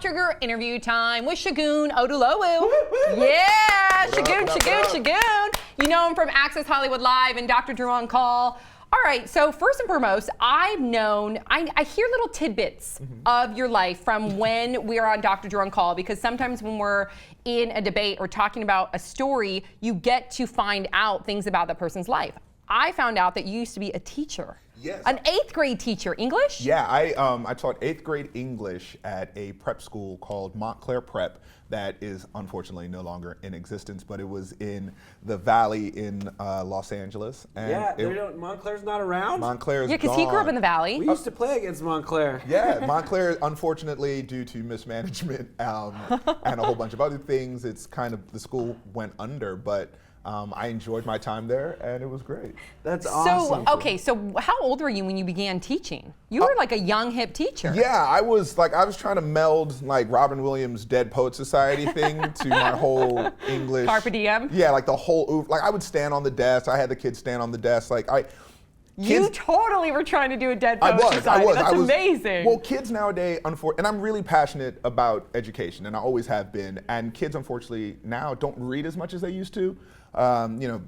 Trigger interview time with Segun Oduolowu. Yeah, Segun. You know him from Access Hollywood Live and Dr. Drew on Call. All right, so first and foremost, I hear little tidbits of your life from when we're on Dr. Drew on Call, because sometimes when we're in a debate or talking about a story, you get to find out things about that person's life. I found out that you used to be a teacher. Yes. An 8th grade teacher, English? Yeah, I taught 8th grade English at a prep school called Montclair Prep that is unfortunately no longer in existence, but it was in the Valley in Los Angeles. And Montclair's not around? Montclair's Yeah, because he grew up in the Valley. We used to play against Montclair. Yeah, Montclair, unfortunately, due to mismanagement and a whole bunch of other things, it's kind of, the school went under, but I enjoyed my time there, and it was great. That's awesome. So how old were you when you began teaching? You were like a young, hip teacher. Yeah, I was trying to meld like Robin Williams' Dead Poet Society thing to my whole English. Carpe diem? Yeah, like the whole, like I would stand on the desk. I had the kids stand on the desk. You totally were trying to do a Dead Poet Society. That's amazing. Well, kids nowadays, and I'm really passionate about education, and I always have been. And kids, unfortunately, now don't read as much as they used to.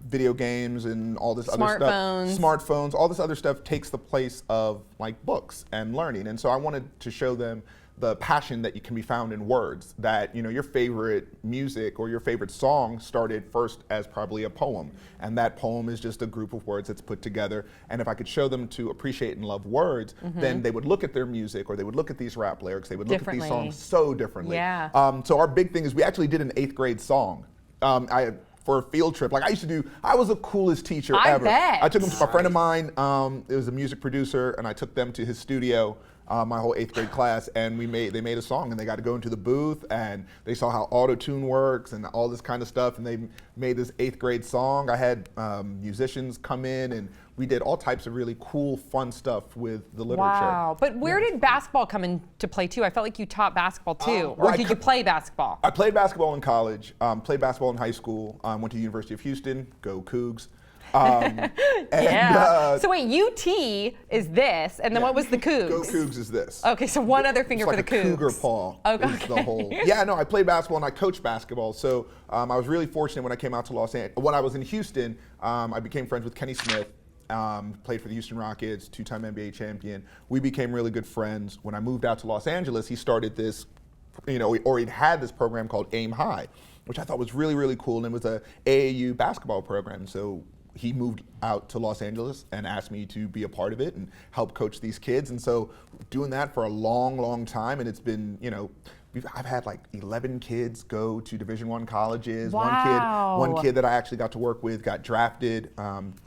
Video games and all this other stuff. Smartphones, all this other stuff takes the place of like books and learning. And so I wanted to show them the passion that can be found in words, that your favorite music or your favorite song started first as probably a poem, and that poem is just a group of words that's put together. And if I could show them to appreciate and love words, then they would look at their music, or they would look at these rap lyrics, they would look at these songs so differently. Yeah. So our big thing is we actually did an 8th grade song. For a field trip, like I was the coolest teacher ever. I bet. I took them to a friend of mine, it was a music producer, and I took them to his studio, my whole 8th grade class, and they made a song, and they got to go into the booth, and they saw how auto-tune works and all this kind of stuff, and they made this 8th grade song. I had musicians come in, and we did all types of really cool, fun stuff with the literature. Wow, but where did basketball come into play too? I felt like you taught basketball too, or did you play basketball? I played basketball in college, played basketball in high school, went to the University of Houston, go Cougs. So wait, UT is this, and then what was the Cougs? Go Cougs is this. Okay, so one other finger for the Cougs. Cougar paw is the whole. Yeah, no, I played basketball and I coached basketball. So I was really fortunate when I came out to Los Angeles. When I was in Houston, I became friends with Kenny Smith. Played for the Houston Rockets, 2-time NBA champion. We became really good friends. When I moved out to Los Angeles, he started this, or he'd had this program called Aim High, which I thought was really, really cool, and it was a AAU basketball program. So he moved out to Los Angeles and asked me to be a part of it and help coach these kids. And so doing that for a long, long time, and it's been, I've had like 11 kids go to Division I colleges. Wow. One kid that I actually got to work with got drafted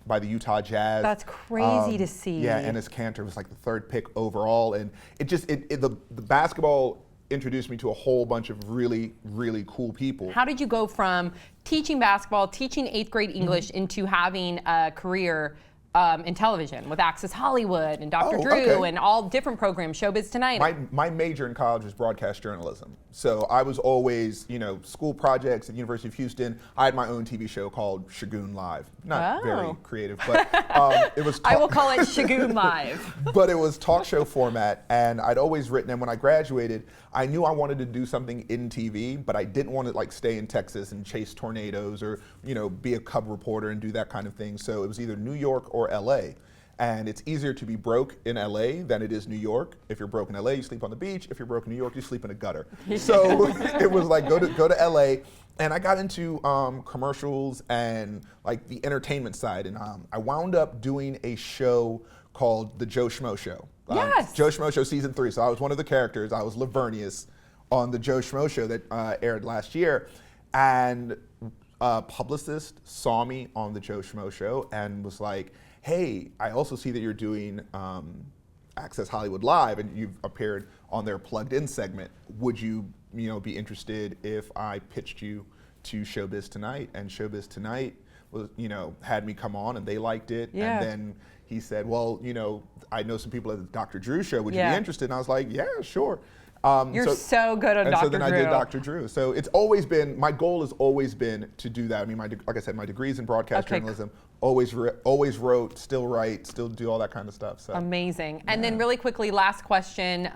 by the Utah Jazz. That's crazy to see. Yeah, Ennis Cantor was like the 3rd pick overall, and the basketball introduced me to a whole bunch of really, really cool people. How did you go from teaching basketball, teaching 8th grade English, into having a career in television with Access Hollywood and Dr. Drew and all different programs, Showbiz Tonight? My major in college was broadcast journalism. So I was always, school projects at the University of Houston. I had my own TV show called Segun Live. Not very creative, but it was. I will call it Segun Live. But it was talk show format, and I'd always written. And when I graduated, I knew I wanted to do something in TV, but I didn't want to stay in Texas and chase tornadoes or be a cub reporter and do that kind of thing. So it was either New York or LA. And it's easier to be broke in LA than it is New York. If you're broke in LA, you sleep on the beach. If you're broke in New York, you sleep in a gutter. So it was like go to LA, and I got into commercials and like the entertainment side, and I wound up doing a show called The Joe Schmo Show. Yes. Joe Schmo Show season 3. So I was one of the characters. I was Lavernius on The Joe Schmo Show that aired last year, and a publicist saw me on The Joe Schmo Show and was like, hey, I also see that you're doing Access Hollywood Live, and you've appeared on their Plugged In segment. Would you, be interested if I pitched you to Showbiz Tonight? And Showbiz Tonight was, had me come on, and they liked it. Yeah. And then he said, well, I know some people at the Dr. Drew show. Would you be interested? And I was like, yeah, sure. You're so good on and Dr. so then Drew. I did Dr. Drew. So it's always been, my goal has always been to do that. I mean, like I said, my degree's in broadcast journalism. Always wrote, still write, still do all that kind of stuff. So. Amazing. And then really quickly, last question,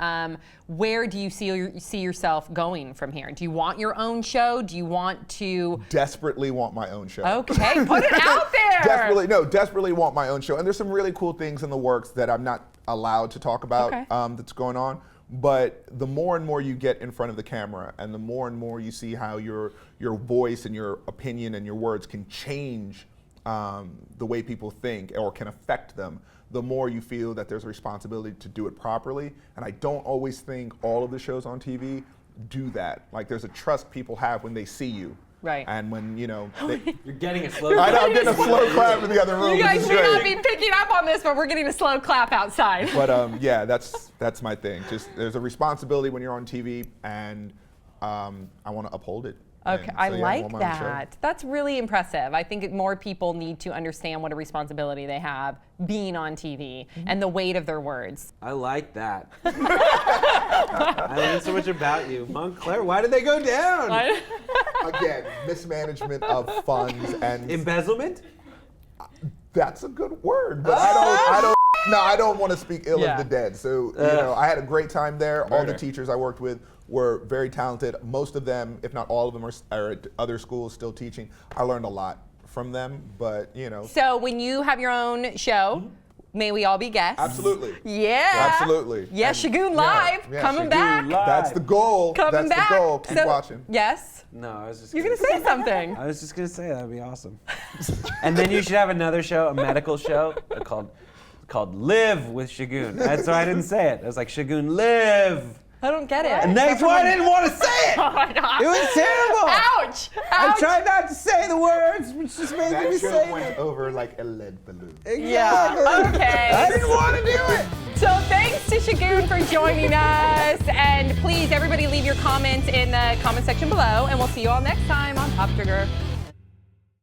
where do you see yourself going from here? Do you want your own show? Do you want to? Desperately want my own show. Okay, put it out there. Desperately want my own show. And there's some really cool things in the works that I'm not allowed to talk about that's going on. But the more and more you get in front of the camera and the more and more you see how your voice and your opinion and your words can change the way people think or can affect them, the more you feel that there's a responsibility to do it properly. And I don't always think all of the shows on TV do that. Like, there's a trust people have when they see you. Right. And when, you're getting a slow I know, I'm getting a slow clap in the other room. You guys which is may not great. be picking up on this, but we're getting a slow clap outside. But yeah, that's my thing. Just there's a responsibility when you're on TV, and I want to uphold it. Okay, And I so, yeah, like want my own show. that. That's really impressive. I think more people need to understand what a responsibility they have being on TV and the weight of their words. I like that. I learned so much about you. Montclair, why did they go down? Again, mismanagement of funds and Embezzlement? that's a good word, but I don't want to speak ill of the dead. So, I had a great time there. All the teachers I worked with were very talented. Most of them, if not all of them, are at other schools still teaching. I learned a lot from them, but So when you have your own show, may we all be guests? Absolutely. Yeah. Absolutely. Yeah, And- Shagun Live, coming Shagun back. Live. That's the goal. Coming That's back. the goal. Keep So- watching. Yes? No, I was just You're going to say something. I was just gonna say that'd be awesome. And then you should have another show, a medical show called Live with Shagun. That's why I didn't say it. I was like, Shagun, live. I don't get it. And that's why I didn't want to say it. Oh my God. It was terrible. Ouch! I Ouch! tried not to say the words, which just made me That say joke went it. over like a lead balloon. Yeah, okay. I didn't want to do it. So thanks to Shagun for joining us. And please, everybody leave your comments in the comment section below. And we'll see you all next time on Top Trigger.